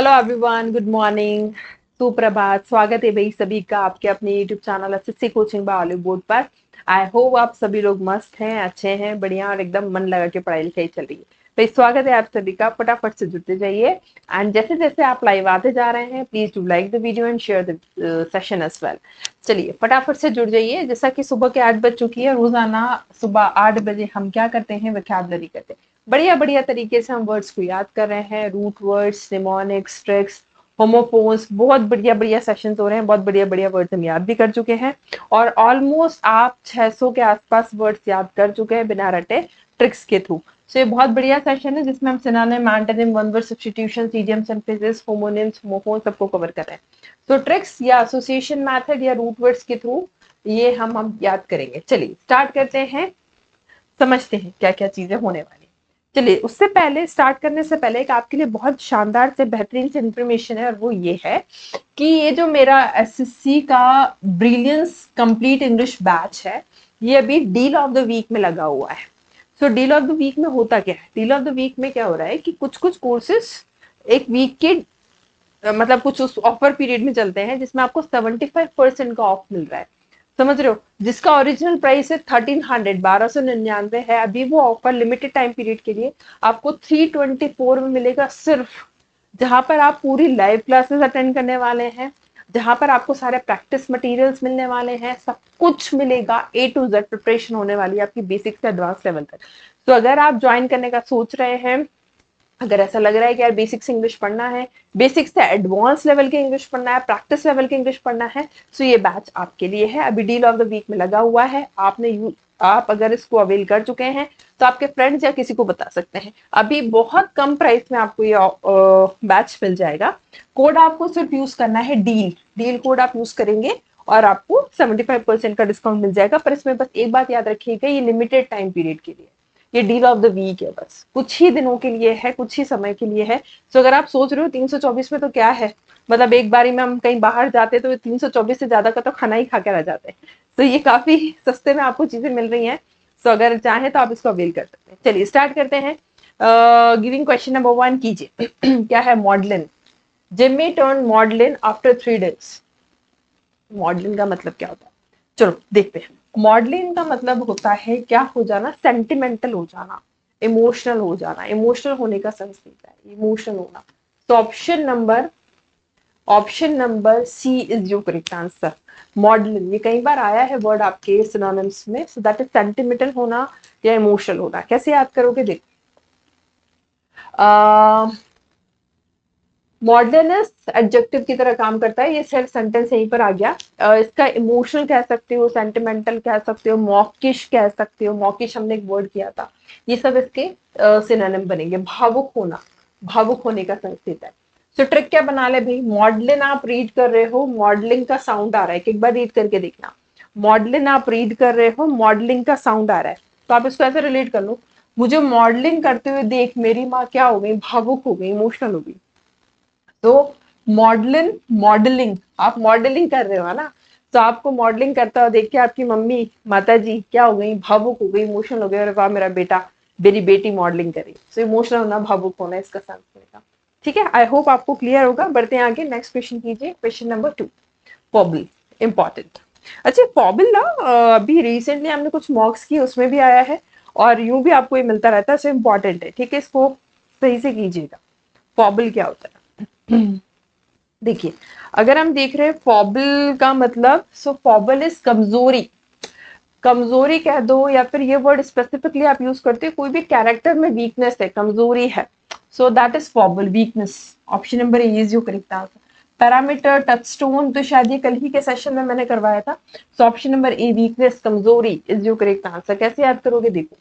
Hello everyone, good morning, सुप्रभात। स्वागत है भाई सभी का आपके अपने YouTube channel SSC coaching by Bollywood पर। आई होप आप सभी लोग मस्त हैं, अच्छे हैं, बढ़िया और एकदम मन लगा के पढ़ाई लिखाई चल रही है। भाई स्वागत है आप सभी का, फटाफट से जुड़ते जाइए। एंड जैसे जैसे आप लाइव आते जा रहे हैं, please do like the video and share the session as well. चलिए फटाफट से जुड़ जाइए। जैसा कि सुबह के 8 बज चुकी है, रोजाना सुबह 8 बजे हम क्या करते हैं, वोकैबुलरी करते हैं। बढ़िया बढ़िया तरीके से हम वर्ड्स को याद कर रहे हैं, root words, mnemonics, tricks, homophones, बहुत बढ़िया बढ़िया सेशंस हो रहे हैं, बहुत बढ़िया बढ़िया वर्ड्स हम याद भी कर चुके हैं। और ऑलमोस्ट आप 600 के आसपास वर्ड्स याद कर चुके हैं बिना रटे, ट्रिक्स के थ्रू। तो ये बहुत बढ़िया सेशन है जिसमें हम synonym, antonym, one word substitution, idioms and phrases, homonyms, homophone सबको कवर कर रहे हैं। तो ट्रिक्स या एसोसिएशन मेथड या रूट वर्ड्स के थ्रू ये हम याद करेंगे। चलिए स्टार्ट करते हैं, समझते हैं क्या क्या चीजें होने वाली। चलिए उससे पहले, स्टार्ट करने से पहले एक आपके लिए बहुत शानदार से बेहतरीन से इंफॉर्मेशन है, और वो ये है कि ये जो मेरा एसएससी का ब्रिलियंस कंप्लीट इंग्लिश बैच है, ये अभी डील ऑफ द वीक में लगा हुआ है। सो डील ऑफ द वीक में होता क्या है, डील ऑफ द वीक में क्या हो रहा है कि कुछ कुछ कोर्सेस एक वीक के मतलब कुछ उस ऑफर पीरियड में चलते हैं जिसमें आपको 75% का ऑफ मिल रहा है। समझ रहे हो, जिसका ओरिजिनल प्राइस है 1300, 1299 है, अभी वो ऑफर लिमिटेड टाइम पीरियड के लिए आपको 324 में मिलेगा सिर्फ। जहां पर आप पूरी लाइव क्लासेस अटेंड करने वाले हैं, जहां पर आपको सारे प्रैक्टिस मटेरियल्स मिलने वाले हैं, सब कुछ मिलेगा, ए टू जेड प्रिपरेशन होने वाली है आपकी बेसिक से एडवांस लेवल तक। तो अगर आप ज्वाइन करने का सोच रहे हैं, अगर ऐसा लग रहा है कि यार बेसिक से इंग्लिश पढ़ना है, बेसिक से एडवांस लेवल के इंग्लिश पढ़ना है, प्रैक्टिस लेवल के इंग्लिश पढ़ना है, तो ये बैच आपके लिए है। अभी डील ऑफ द वीक में लगा हुआ है, आप अगर इसको अवेल कर चुके हैं तो आपके फ्रेंड्स या किसी को बता सकते हैं। अभी बहुत कम प्राइस में आपको ये बैच मिल जाएगा। कोड आपको सिर्फ यूज करना है, डील डील कोड आप यूज करेंगे और आपको 75% का डिस्काउंट मिल जाएगा। पर इसमें बस एक बात याद रखिएगा, ये लिमिटेड टाइम पीरियड के लिए, ये डील ऑफ द वीक है, बस कुछ ही दिनों के लिए है, कुछ ही समय के लिए है। तो अगर आप सोच रहे हो 324 में तो क्या है, मतलब एक बारी में हम कहीं बाहर जाते तो 324 से ज्यादा का तो खाना ही खा के रह जाते हैं। तो ये काफी सस्ते में आपको चीजें मिल रही हैं। तो अगर चाहें तो आप इसको अवेल कर सकते हैं। चलिए स्टार्ट करते हैं। गिविंग क्वेश्चन नंबर 1 कीजिए। क्या है Magdalene? Jimmy turn Magdalene after 3 days। Magdalene का मतलब क्या होता है, चलो देखते हैं। मॉडलिंग का मतलब होता है क्या हो जाना, सेंटिमेंटल हो जाना, इमोशनल हो जाना। इमोशनल होने का सेंस देता है, इमोशनल होना। तो option number C is your correct answer. Modelling, ये कई बार आया है वर्ड आपके सिनोनिम्स में। सो दैट इज सेंटिमेंटल होना या इमोशनल होना। कैसे याद करोगे, देखो, मॉडर्निस्ट एडजेक्टिव की तरह काम करता है, ये सेल्फ सेंटेंस यहीं पर आ गया। इसका इमोशनल कह सकते हो, सेंटिमेंटल कह सकते हो, मॉकिश कह सकते हो। मॉकिश हमने एक वर्ड किया था। ये सब इसके सिनोनिम बनेंगे। भावुक होना, भावुक होने का सेंस देता है। तो ट्रिक क्या बना ले भाई, मॉडलिन आप रीड कर रहे हो, मॉडलिंग का साउंड आ रहा है, एक बार रीड करके देखना। मॉडलिन आप रीड कर रहे हो, मॉडलिंग का साउंड आ रहा है, तो आप इसको ऐसे रिलेट कर लो, मुझे मॉडलिंग करते हुए देख मेरी माँ क्या हो गई, भावुक हो गई, इमोशनल हो गई। तो मॉडलिंग, मॉडलिंग, आप मॉडलिंग कर रहे हो ना, तो आपको मॉडलिंग करता हुआ देख के आपकी मम्मी, माता जी क्या हो गई, भावुक हो गई, इमोशनल हो गई, अरे वाह मेरा बेटा, मेरी बेटी मॉडलिंग करी। तो इमोशनल होना, भावुक होना, इसका सेंस मिलेगा। ठीक है, आई होप आपको क्लियर होगा। बढ़ते हैं आगे, नेक्स्ट क्वेश्चन कीजिए, क्वेश्चन नंबर 2। फॉबल, इंपॉर्टेंट। अच्छा, फॉबल ना अभी रिसेंटली हमने कुछ मॉक्स किए, उसमें भी आया है, और यूं भी आपको ये मिलता रहता है, सो इम्पॉर्टेंट है। ठीक है, इसको सही से कीजिएगा। फॉबल क्या होता है? देखिए, अगर हम देख रहे हैं फॉबल का मतलब, सो फॉबल इज कमजोरी, कमजोरी कह दो, या फिर ये वर्ड स्पेसिफिकली आप यूज करते हो, कोई भी कैरेक्टर में वीकनेस है, कमजोरी है, so that is foible, weakness. Option number A is your correct answer. Parameter, touchstone, तो शायद ये कल ही के सेशन में मैंने करवाया था। सो ऑप्शन नंबर ए, वीकनेस, कमजोरी, इज योर करेक्ट आंसर। कैसे याद करोगे, देखो,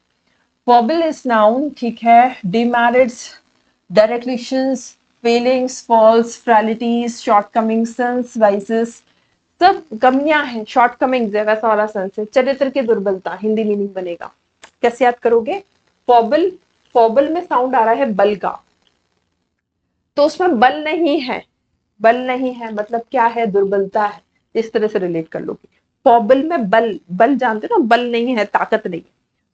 फॉबल इज नाउन, ठीक है, demerits, directions, feelings, faults, frailties, shortcomings, sins, vices, सब कमियां हैं, शॉर्ट कमिंग्स है, वैसा वाला सेंस है। चरित्र की दुर्बलता, हिंदी मीनिंग बनेगा। कैसे याद करोगे, फॉबल, फॉबल में साउंड आ रहा है बल का, तो उसमें बल नहीं है, बल नहीं है मतलब क्या है, दुर्बलता है। इस तरह से रिलेट कर लोगे। फॉबल में बल, बल जानते हो ना, बल नहीं है, ताकत नहीं है।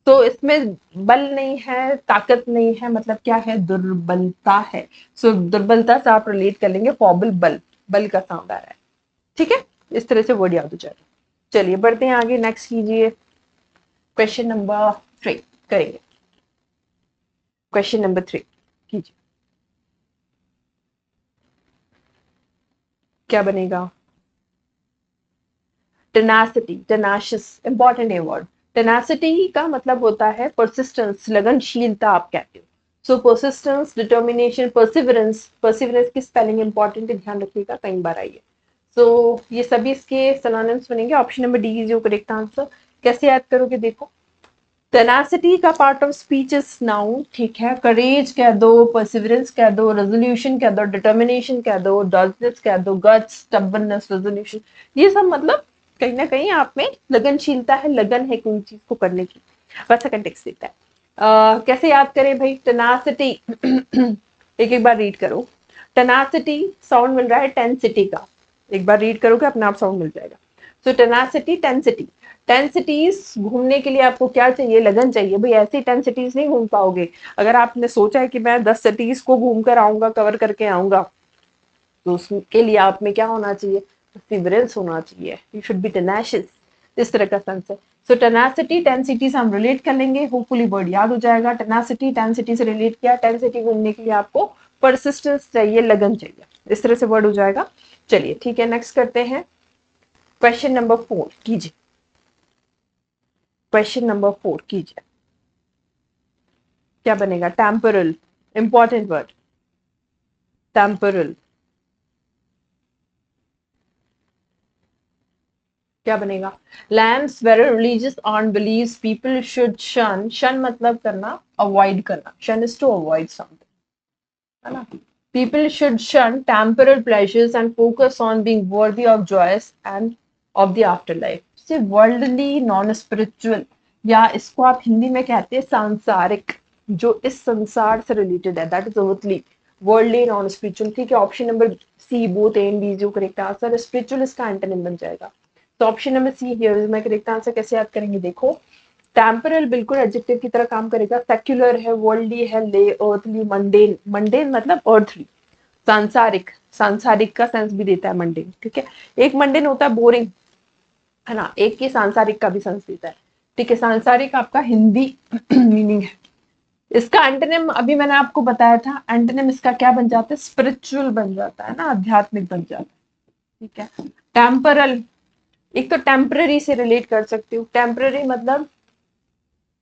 तो इसमें बल नहीं है, ताकत नहीं है, मतलब क्या है, दुर्बलता है। सो दुर्बलता से आप रिलेट कर लेंगे फॉबल, बल, बल का साउंड आ रहा है। ठीक है, इस तरह से वर्ड याद हो जाएगा। चलिए बढ़ते हैं आगे, नेक्स्ट कीजिए, क्वेश्चन नंबर 3 करेंगे। क्वेश्चन नंबर 3 कीजिए, क्या बनेगा? टेनासिटी, टेनाशियस, इंपॉर्टेंट है वर्ड। टेनासिटी का मतलब होता है परसिस्टेंस, लगनशीलता आप कहते हो। सो परसिस्टेंस, डिटर्मिनेशन, परसिवरेंस, परसिवरेंस की स्पेलिंग इंपॉर्टेंट है, ध्यान रखिएगा, कई बार आई है। सो ये सभी इसके सिनोनिम्स बनेंगे। Option number D is your correct answer. कैसे याद करोगे देखो, टेनासिटी का part of speech is noun, ठीक है, करेज कह दो, परसिवरेंस कह दो, रेजोल्यूशन कह दो, डिटर्मिनेशन कह दो, डॉजनेस कह दो, गट्स, स्टबर्ननेस, रेजोल्यूशन, ये सब मतलब कहीं ना कहीं आप में लगनशीलता है, लगन है कोई चीज को करने की, वैसा कंटेक्स्ट देता है। कैसे याद करें भाई, टेनासिटी एक एक बार रीड करो। टेनासिटी साउंड मिल रहा है टेंसिटी का, एक बार रीड करोगे अपने आप साउंड मिल जाएगा। सो टेनासिटी, टेंसिटी। 10 सिटीज घूमने के लिए आपको क्या चाहिए, लगन चाहिए भाई, ऐसी 10 सिटीज नहीं घूम पाओगे। अगर आपने सोचा है कि मैं 10 सिटीज को घूम कर आऊंगा, कवर करके आऊंगा, तो उसके लिए आप में क्या होना चाहिए, परसिवरेंस होना चाहिए, यू शुड बी टेनाशियस, इस तरह का सेंस है। सो टेनासिटी, 10 सिटीज हम रिलेट कर लेंगे, होपफुली वर्ड याद हो जाएगा। टेनासिटी, 10 सिटी से रिलेट किया, 10 सिटी घूमने के लिए आपको परसिस्टेंस चाहिए, लगन चाहिए, इस तरह से वर्ड हो जाएगा। चलिए ठीक है, नेक्स्ट करते हैं, क्वेश्चन नंबर 4 कीजिए। क्वेश्चन नंबर 4 कीजिए, क्या बनेगा? टेम्पोरल, इंपॉर्टेंट वर्ड, टेम्पोरल, क्या बनेगा? Lands where religious on believes people should shun, shun मतलब करना, अवॉइड करना, शन इज टू अवॉइड समथिंग, है ना। People should shun temporal pleasures and focus on being worthy of joys and of the after life. सिर्फ worldly, non spiritual, या इसको आप हिंदी में कहते हैं सांसारिक, जो इस संसार से रिलेटेड है, that is earthly, worldly, non spiritual. ठीक है, option number C, both A and B is your correct answer. Spiritual इसका एंटोनिम बन जाएगा। तो option number C here is my correct answer. कैसे याद करेंगे देखो, टेम्पोरल बिल्कुल एडजेक्टिव की तरह काम करेगा, सेक्युलर है, वर्ल्डली है, ले, अर्थली, मंडेन, मंडेन मतलब अर्थली, सांसारिक, सांसारिक का सेंस भी देता है मंडेन, ठीक है। एक मंडेन होता है बोरिंग, है ना, एक की सांसारिक का भी सेंस देता है, ठीक है। सांसारिक आपका हिंदी मीनिंग है। इसका एंटोनिम अभी मैंने आपको बताया था, एंटोनिम इसका क्या बन जाता है, स्पिरिचुअल बन जाता है ना, आध्यात्मिक बन जाता है, ठीक है। टेम्परल, एक तो टेम्पररी से रिलेट कर सकती हूँ, टेम्पररी मतलब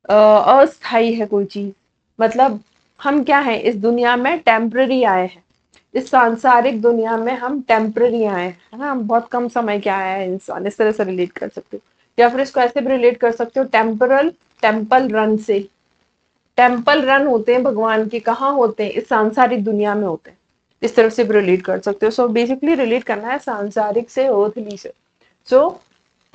अस्थाई है कोई चीज, मतलब हम क्या है इस दुनिया में टेम्पररी आए हैं, इस सांसारिक दुनिया में हम टेम्पररी आए हैं, है ना, हम बहुत कम समय के आया है इंसान, इस तरह से रिलेट कर सकते हो। या फिर इसको ऐसे भी रिलेट कर सकते हो, टेम्परल, टेम्पल रन से, टेम्पल रन होते हैं भगवान के, कहाँ होते हैं, इस सांसारिक दुनिया में होते हैं, इस तरफ से भी रिलेट कर सकते हो। सो बेसिकली रिलेट करना है सांसारिक से, अर्थली से। सो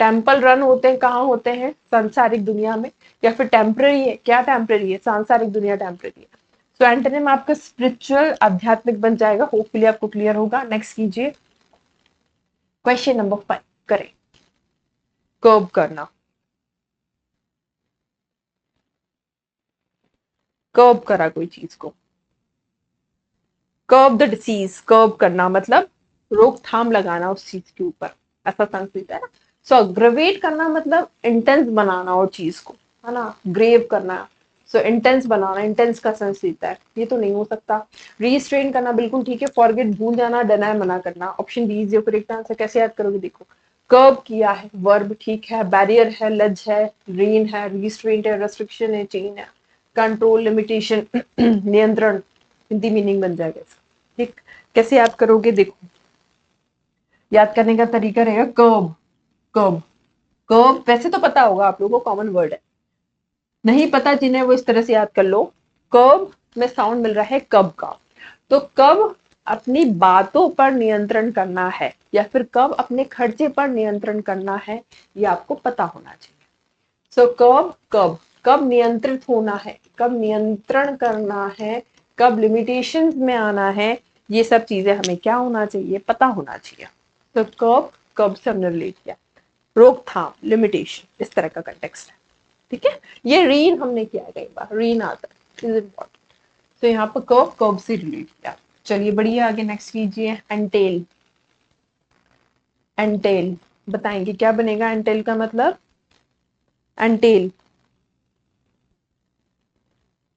टेम्पल रन होते हैं, कहाँ होते हैं, सांसारिक दुनिया में। या फिर टेम्पररी है, क्या टेम्पररी है, सांसारिक दुनिया टेम्पररी है। सो एंटोनिम आपका स्पिरिचुअल, आध्यात्मिक बन जाएगा, होपफुली आपको क्लियर होगा। नेक्स्ट कीजिए, क्वेश्चन नंबर 5 करें। कर्व करना, कर्व करा कोई चीज को, कर्व द डिसीज, कर्व करना मतलब रोकथाम लगाना उस चीज के ऊपर, ऐसा संस्कृत है ना। सो अग्रवेट करना मतलब इंटेंस बनाना और चीज को, है ना, ग्रेव करना। सो इंटेंस बनाना, इंटेंस का सेंस देता है, ये तो नहीं हो सकता। रीस्ट्रेन करना बिल्कुल ठीक है, फॉरगेट भूल जाना, डिनाई मना करना, option B is your correct answer. कैसे याद करोगे देखो, कर्व किया है, वर्ब ठीक है, बैरियर है, लज है, रेन है, रिस्ट्रेंट है, रेस्ट्रिक्शन है, चेन है, कंट्रोल, लिमिटेशन, नियंत्रण, हिंदी मीनिंग बन जाएगा इसका, ठीक। कैसे याद करोगे देखो, याद करने का तरीका रहेगा कर्व, कर्व, कर्व वैसे तो पता होगा आप लोगों को, कॉमन वर्ड है, नहीं पता जिन्हें वो इस तरह से याद कर लो। कर्व में साउंड मिल रहा है कब का, तो कब अपनी बातों पर नियंत्रण करना है, या फिर कब अपने खर्चे पर नियंत्रण करना है, ये आपको पता होना चाहिए। सो कब, कब, कब नियंत्रित होना है, कब नियंत्रण करना है, कब लिमिटेशंस में आना है, ये सब चीजें हमें क्या होना चाहिए, पता होना चाहिए। तो कब, कब से हमने रिलेट किया, रोकथाम, लिमिटेशन, इस तरह का कंटेक्स्ट है। ठीक है, ये रीन हमने किया है कई बार, रीन आता है, इज इम्पोर्टेंट। तो यहाँ पर कर्व से रिलेट किया। चलिए बढ़िया, आगे नेक्स्ट कीजिए। एंटेल, एंटेल बताएंगे क्या बनेगा एंटेल का मतलब? एंटेल,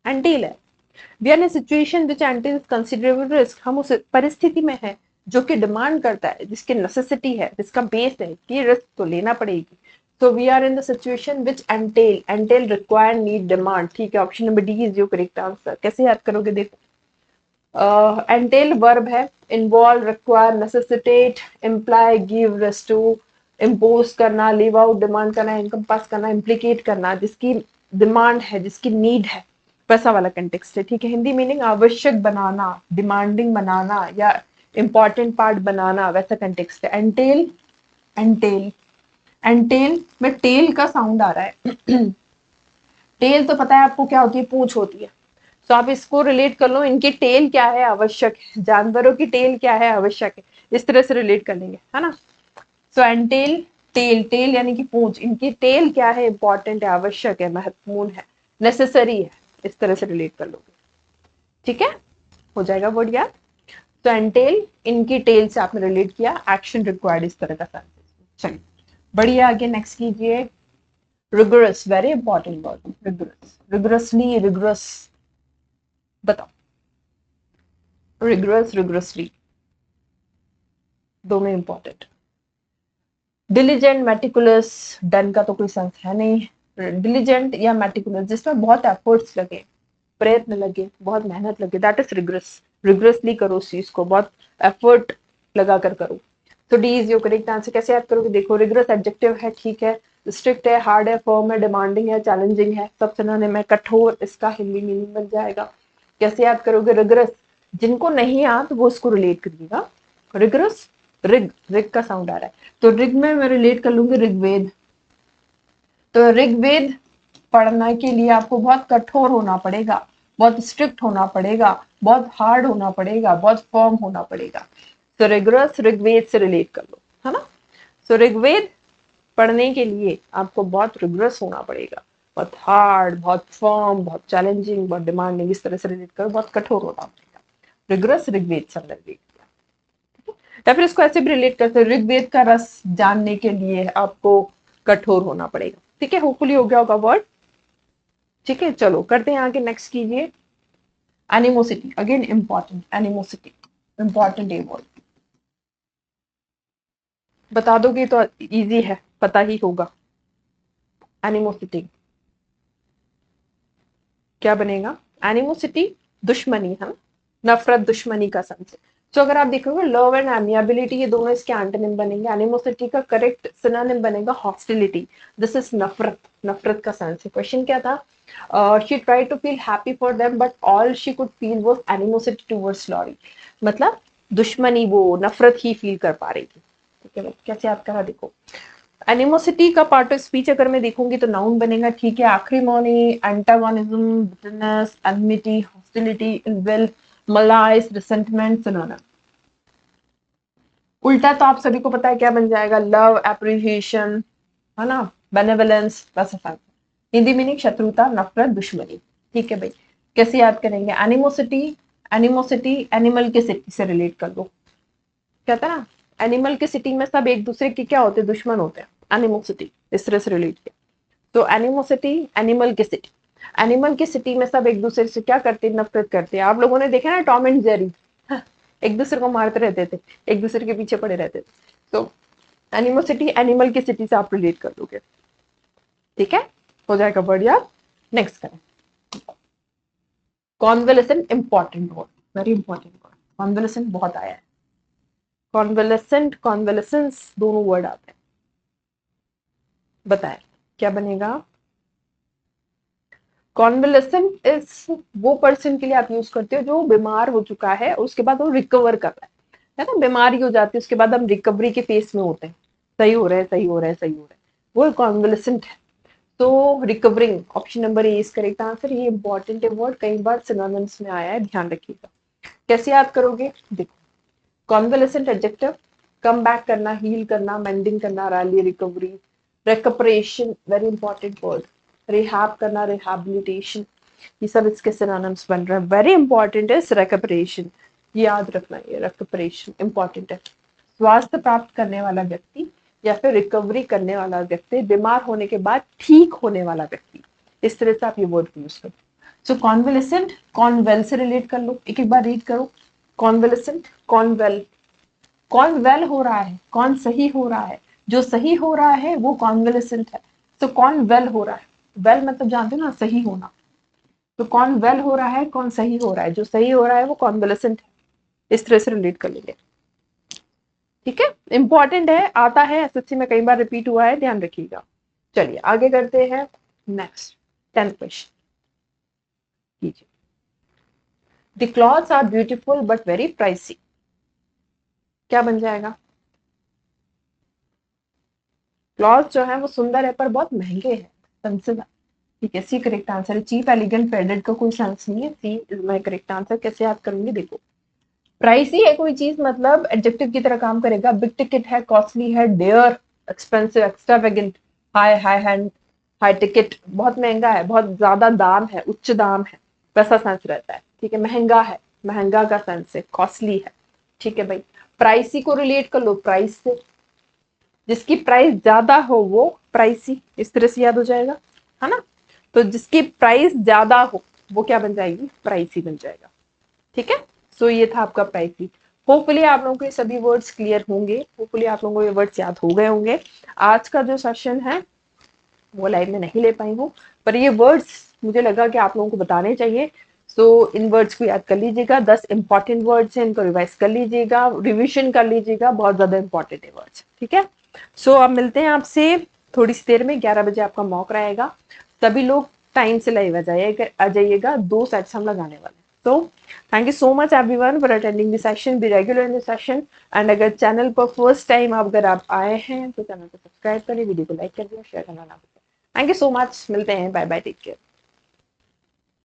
एंटेल है we are in situation which entails considerable risk, हम उस परिस्थिति में है जो कि डिमांड करता है, जिसकी नेसेसिटी है, जिसका बेस है कि रिस्क तो लेना पड़ेगी। तो we are in the situation which entail, entail require, need, demand. ठीक है, option number D is your correct answer. कैसे याद करोगे देखो, एंटेल वर्ब है, involve, require, necessitate, imply, give, rise to, impose करना, लीव आउट, डिमांड करना, इनकम्पास करना, इम्प्लीकेट करना, जिसकी डिमांड है, जिसकी नीड है, वैसा वाला कंटेक्स्ट है। ठीक है, हिंदी मीनिंग आवश्यक बनाना, डिमांडिंग बनाना या इंपॉर्टेंट पार्ट बनाना, वैसा कंटेक्स्ट है। एंटेल, एंटेल, एंटेल में टेल का साउंड आ रहा है। टेल तो पता है आपको क्या होती है, पूंछ होती है। तो आप इसको रिलेट कर लो, इनकी टेल क्या है, आवश्यक है, जानवरों की टेल क्या है, आवश्यक है, इस तरह से रिलेट कर लेंगे, है ना। सो एंटेल, टेल, टेल यानी कि पूंछ, इनकी टेल क्या है, इंपॉर्टेंट है, आवश्यक है, महत्वपूर्ण है, नेसेसरी है, इस तरह से रिलेट कर लोगे। ठीक है, हो जाएगा वर्ड याद। तो एंटेल, इनकी टेल से आपने रिलेट किया, एक्शन रिक्वायर्ड, इस तरह का सेंटेंस। चलिए बढ़िया, आगे नेक्स्ट कीजिए। Rigorous, very important word, rigorous, rigorously, rigorous, बताओ। रिगरस, रिगरसली, दोनों इंपॉर्टेंट। डिलीजेंट, मेटिकुलस, डन का तो कोई सेंस है नहीं। डिलीजेंट या मेटिकुलस, जिसमें बहुत एफर्ट्स लगे, प्रयत्न लगे, बहुत मेहनत लगे, दैट इज रिगरस। रिगरसली करो उस चीज को, बहुत एफर्ट लगा कर करो। तो D is your correct answer. कैसे याद करोगे देखो, रिगरस एडजेक्टिव है, ठीक है, स्ट्रिक्ट है, हार्ड है, फर्म है, डिमांडिंग है, चैलेंजिंग है, सब सिनोनिम है। कठोर इसका हिंदी मीनिंग बन जाएगा। कैसे याद करोगे, रिगरस, जिनको नहीं याद वो इसको रिलेट करिएगा। रिगरस, रिग, रिग का साउंड आ रहा है, तो रिग में मैं रिलेट कर लूंगी ऋग्वेद। तो ऋग्वेद पढ़ने के लिए आपको बहुत कठोर होना पड़ेगा, बहुत स्ट्रिक्ट होना पड़ेगा, बहुत हार्ड होना पड़ेगा, बहुत फर्म होना पड़ेगा। तो रिगरस ऋग्वेद से रिलेट कर लो, है ना। तो ऋग्वेद पढ़ने के लिए आपको बहुत रिगरस होना पड़ेगा, बहुत हार्ड, बहुत फर्म, बहुत चैलेंजिंग, बहुत डिमांडिंग, इस तरह से रिलेट करो, बहुत कठोर होना पड़ेगा। रिगरस ऋग्वेद से रिलेट, या फिर इसको ऐसे भी रिलेट करते हैं, ऋग्वेद का रस जानने के लिए आपको कठोर होना पड़ेगा। ठीक है, होपफुली हो गया होगा वर्ड। ठीक है, चलो करते हैं आगे, नेक्स्ट कीजिए। Animosity, again important, animosity important है वर्ड, बता दोगे तो इजी है, पता ही होगा। एनिमोसिटी क्या बनेगा? एनिमोसिटी दुश्मनी है, नफरत, दुश्मनी का सेंस। तो अगर आप देखोगे लव एंड एमियाबिलिटी, ये दोनों इसके एंटोनिम बनेंगे। एनिमोसिटी का करेक्ट सिनोनिम बनेगा हॉस्टिलिटी। दिस इज नफरत, नफरत का सेंस है। क्वेश्चन क्या था? She try to feel happy for them but all she could feel was animosity towards Lori, मतलब दुश्मनी, वो नफरत ही फील कर पा रही थी। ठीक है, कैसे याद करा देखो। एनिमोसिटी का पार्ट ऑफ स्पीच अगर मैं देखूंगी तो नाउन बनेगा, ठीक है, acrimony, antagonism, bitterness, enmity, hostility, ill will, malice, resentment, synonym. उल्टा तो आप सभी को पता है क्या बन जाएगा, लव, एप्रिसिएशन, है ना, बेनेवलेंस, वैसा। हिंदी मीनिंग शत्रुता, नफरत, दुश्मनी। ठीक है भाई, कैसे याद करेंगे? एनिमोसिटी, एनिमोसिटी एनिमल के सिटी से रिलेट कर लो। कहता है ना, एनिमल के सिटी में सब एक दूसरे के क्या होते हैं, दुश्मन होते हैं। एनिमोसिटी इस तरह से रिलेट किया। तो एनिमोसिटी, एनिमल की सिटी, एनिमल की सिटी में सब एक दूसरे से क्या करते हैं, नफरत करते हैं। आप लोगों ने देखा ना टॉम एंड जेरी, एक दूसरे को मारते रहते थे, एक दूसरे के पीछे पड़े रहते थे। तो एनिमोसिटी एनिमल की सिटी से आप रिलेट कर दोगे। ठीक है, हो जाएगा बढ़िया। नेक्स्ट करें, convalescent, important word, very important word. Convalescent बहुत आया है, कॉन्वेलेसेंट, कॉन्वेलेसेंस दोनों वर्ड आते हैं। बताएं क्या बनेगा? कॉन्वेलेसेंट इज वो पर्सन के लिए आप यूज करते हो जो बीमार हो चुका है, उसके बाद वो रिकवर कर रहा है ना, बीमारी हो जाती है, उसके बाद हम रिकवरी के फेस में होते हैं, सही हो रहा है, सही हो रहा है, सही हो रहा है, वो कॉन्वेलेसेंट है। तो recovering, option number A is correct answer. ये इंपॉर्टेंट है वर्ड, कई बार सिनोनिम्स में आया है, ध्यान रखिएगा। कैसे याद करोगे देखो, कॉन्वेलेसेंट एडजेक्टिव, कम बैक करना, हील करना, मेंडिंग करना, rally, recovery, recuperation, very important word, rehab करना, रिहैबिलिटेशन, ये सब इसके सिनोनिम्स बन रहे हैं। वेरी इंपॉर्टेंट इज रेकपरेशन, याद रखना, ये रेकपरेशन इंपॉर्टेंट है। स्वास्थ्य प्राप्त करने वाला व्यक्ति या फिर रिकवरी करने वाला व्यक्ति, बीमार होने के बाद ठीक होने वाला व्यक्ति, इस तरह से आप ये वर्ड यूज करो। सो कॉन्वेलेसेंट, कॉनवेल से रिलेट कर लो, एक एक बार रीड करो। कॉन्वेलेसेंट, कॉनवेल, कौन वेल हो रहा है, कौन सही हो रहा है, जो सही हो रहा है वो कॉन्वेलेसेंट है। तो कौन वेल हो रहा है, वेल मतलब जानते हो ना, सही होना। तो कौन वेल हो रहा है, कौन सही हो रहा है, जो सही हो रहा है वो कॉन्वेलेसेंट है। इस तरह से रिलेट कर लेंगे, ठीक है। इंपॉर्टेंट है, आता है एसएससी में, कई बार रिपीट हुआ है, ध्यान रखिएगा। चलिए आगे करते हैं। नेक्स्ट 10th क्वेश्चन कीजिए। The clothes are beautiful but very pricey, क्या बन जाएगा? क्लॉथ जो है वो सुंदर है पर बहुत महंगे हैं, एक्सपेंसिव है। ठीक है, सी करेक्ट आंसर है। चीप, एलिगेंट, फेडेड का कोई सेंस नहीं है, सी इज माय करेक्ट आंसर। कैसे याद करूंगी, देखो, प्राइसी है कोई चीज मतलब एडजेक्टिव की तरह काम करेगा। बिग टिकट है, कॉस्टली है, dear, expensive, extravagant, high high hand, high ticket, बहुत महंगा है, बहुत ज्यादा दाम है, उच्च दाम है, वैसा सेंस रहता है। ठीक है, महंगा है, महंगा का सेंस है, कॉस्टली है। ठीक है भाई, प्राइसी को रिलेट कर लो प्राइस से, जिसकी प्राइस ज्यादा हो वो प्राइसी, इस तरह से याद हो जाएगा, है ना। तो जिसकी प्राइस ज्यादा हो वो क्या बन जाएगी, प्राइसी बन जाएगा। ठीक है, सो ये था आपका प्राइसी। होपफुली आप लोगों को ये सभी वर्ड्स क्लियर होंगे, होपफुली आप लोगों को ये वर्ड्स याद हो गए होंगे। आज का जो सेशन है वो लाइव में नहीं ले पाई हूँ, पर ये वर्ड्स मुझे लगा कि आप लोगों को बताने चाहिए। सो इन वर्ड्स को याद कर लीजिएगा, 10 इंपॉर्टेंट वर्ड्स हैं, इनको रिवाइज कर लीजिएगा, रिविजन कर लीजिएगा, बहुत ज्यादा इंपॉर्टेंट है वर्ड्स। ठीक है, सो अब मिलते हैं आपसे थोड़ी सी देर में, 11 बजे आपका मॉक रहेगा। सभी लोग टाइम से लाइव आ जाइएगा, 2 सेट्स हम लगाने वाले हैं। तो thank you so much everyone for attending the session, be regular in the session. And अगर चैनल पर फर्स्ट टाइम अगर आप आए हैं तो चैनल को सब्सक्राइब करें, वीडियो को लाइक कर दिया, शेयर करना ना भूलें। थैंक यू सो मच, मिलते हैं, बाय बाय, टेक केयर।